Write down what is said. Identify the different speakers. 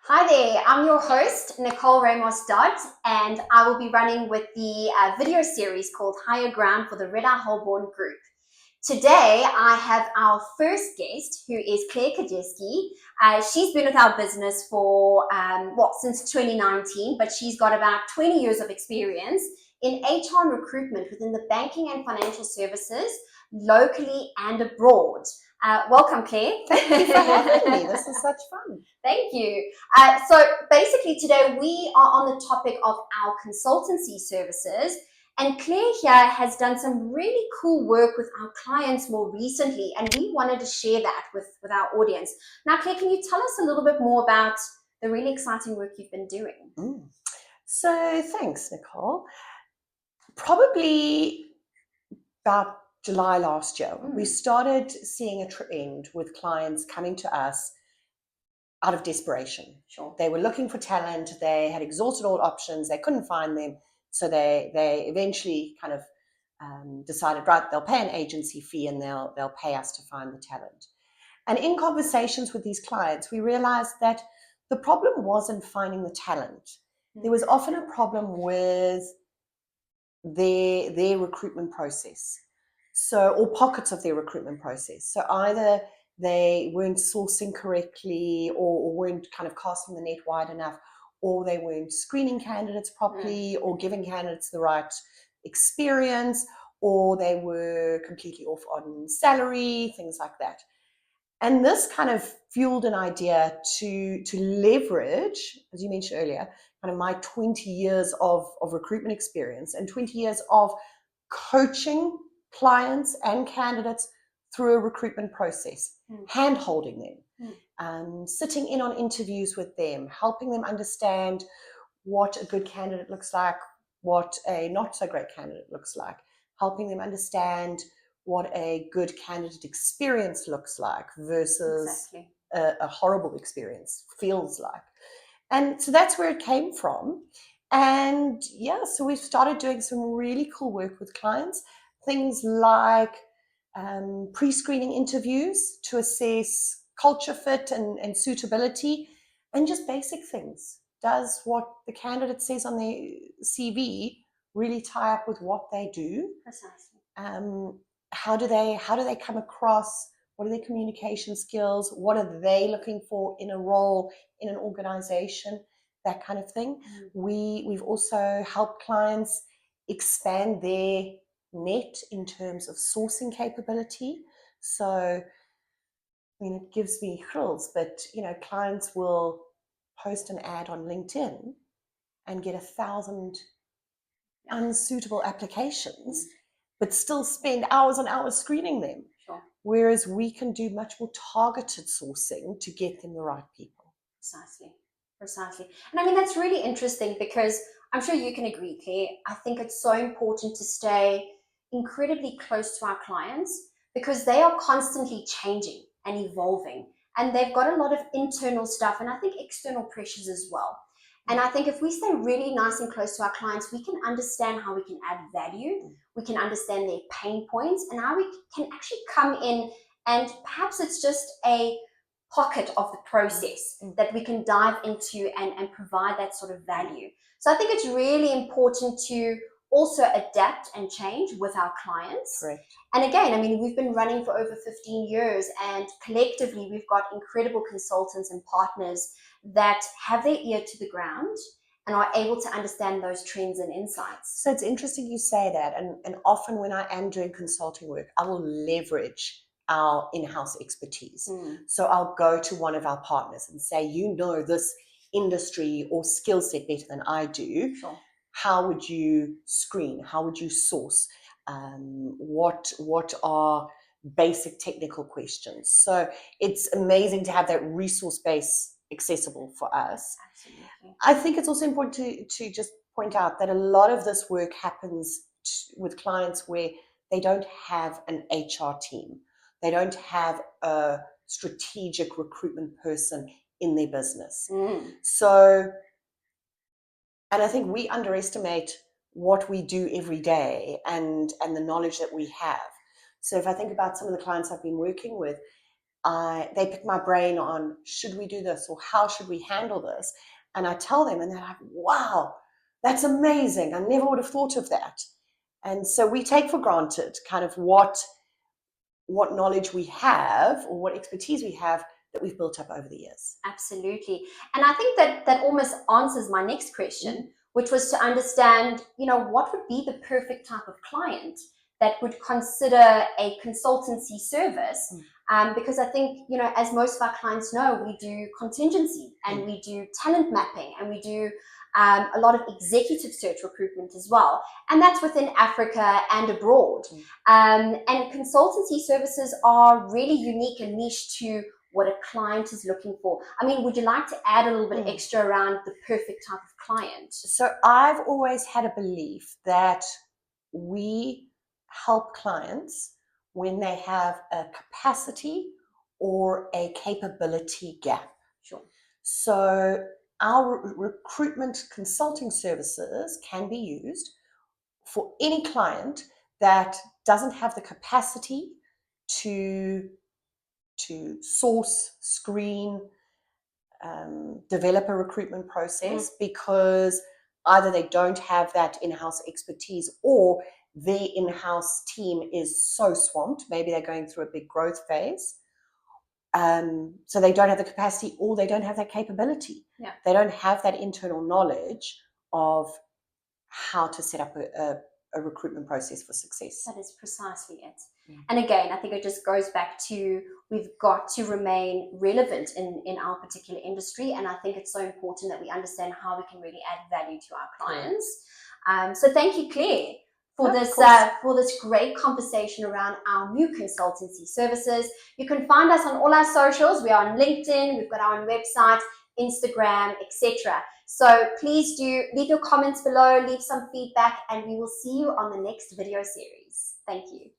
Speaker 1: Hi there, I'm your host, Nicole Dodd, and I will be running with the video series called Higher Ground for the REDi Holborn Group. Today, I have our first guest, who is Kedzerski. She's been with our business for, since 2019, but she's got about 20 years of experience in HR and recruitment within the banking and financial services, locally and abroad. Welcome, Claire.
Speaker 2: Thank you for having me. This is such fun.
Speaker 1: Thank you. So basically today we are on the topic of our consultancy services, and Claire here has done some really cool work with our clients more recently, and we wanted to share that with our audience. Now, Claire, can you tell us a little bit more about the really exciting work you've been doing?
Speaker 2: So thanks, Nicole. Probably about July last year, we started seeing a trend with clients coming to us out of desperation.
Speaker 1: Sure.
Speaker 2: They were looking for talent. They had exhausted all options. They couldn't find them. So they eventually kind of decided, right, they'll pay an agency fee and they'll pay us to find the talent. And in conversations with these clients, we realized that the problem wasn't finding the talent. There was often a problem with their recruitment process. Or pockets of their recruitment process. So either they weren't sourcing correctly or weren't kind of casting the net wide enough, or they weren't screening candidates properly or giving candidates the right experience, or they were completely off on salary, things like that. And this kind of fueled an idea to leverage, as you mentioned earlier, kind of my 20 years of recruitment experience and 20 years of coaching clients and candidates through a recruitment process, hand-holding them, sitting in on interviews with them, helping them understand what a good candidate looks like, what a not so great candidate looks like, helping them understand what a good candidate experience looks like versus a horrible experience feels like. And so that's where it came from. And yeah, so we've started doing some really cool work with clients, things like pre-screening interviews to assess culture fit and suitability, and just basic things. Does what the candidate says on their CV really tie up with what they do?
Speaker 1: Precisely.
Speaker 2: How do they come across? What are their communication skills? What are they looking for in a role in an organization? That kind of thing. We've also helped clients expand their net in terms of sourcing capability. So, I mean, it gives me thrills, but clients will post an ad on LinkedIn and get 1,000 unsuitable applications, but still spend hours and hours screening them.
Speaker 1: Sure.
Speaker 2: Whereas we can do much more targeted sourcing to get them the right people.
Speaker 1: Precisely. And I mean, that's really interesting because I'm sure you can agree, Claire. I think it's so important to stay incredibly close to our clients because they are constantly changing and evolving. And they've got a lot of internal stuff and I think external pressures as well. And I think if we stay really nice and close to our clients, we can understand how we can add value, we can understand their pain points, and how we can actually come in and perhaps it's just a pocket of the process that we can dive into and provide that sort of value. So I think it's really important to also adapt and change with our clients.
Speaker 2: Correct.
Speaker 1: And again, I mean, we've been running for over 15 years and collectively we've got incredible consultants and partners that have their ear to the ground and are able to understand those trends and insights.
Speaker 2: So it's interesting you say that. And often when I am doing consulting work, I will leverage our in-house expertise. So I'll go to one of our partners and say, this industry or skill set better than I do.
Speaker 1: Sure.
Speaker 2: How would you screen? How would you source? What are basic technical questions? So it's amazing to have that resource base accessible for us.
Speaker 1: Absolutely.
Speaker 2: I think it's also important to just point out that a lot of this work happens with clients where they don't have an HR team. They don't have a strategic recruitment person in their business. So, and I think we underestimate what we do every day and the knowledge that we have. So if I think about some of the clients I've been working with, they pick my brain on, should we do this or how should we handle this? And I tell them and they're like, wow, that's amazing. I never would have thought of that. And so we take for granted kind of what knowledge we have or what expertise we have that we've built up over the years.
Speaker 1: Absolutely. And I think that almost answers my next question, which was to understand, what would be the perfect type of client that would consider a consultancy service? Because I think, as most of our clients know, we do contingency and we do talent mapping and we do a lot of executive search recruitment as well. And that's within Africa and abroad. And consultancy services are really unique and niche to what a client is looking for. I mean, would you like to add a little bit extra around the perfect type of client?
Speaker 2: So I've always had a belief that we help clients when they have a capacity or a capability gap.
Speaker 1: Sure.
Speaker 2: So our recruitment consulting services can be used for any client that doesn't have the capacity to source, screen, develop a recruitment process because either they don't have that in-house expertise or their in-house team is so swamped. Maybe they're going through a big growth phase. So they don't have the capacity or they don't have that capability.
Speaker 1: Yeah.
Speaker 2: They don't have that internal knowledge of how to set up a recruitment process for success.
Speaker 1: That is precisely it. And again, I think it just goes back to we've got to remain relevant in our particular industry. And I think it's so important that we understand how we can really add value to our clients. So thank you, Claire, for this great conversation around our new consultancy services. You can find us on all our socials. We are on LinkedIn. We've got our own website, Instagram, etc. So please do leave your comments below, leave some feedback, and we will see you on the next video series. Thank you.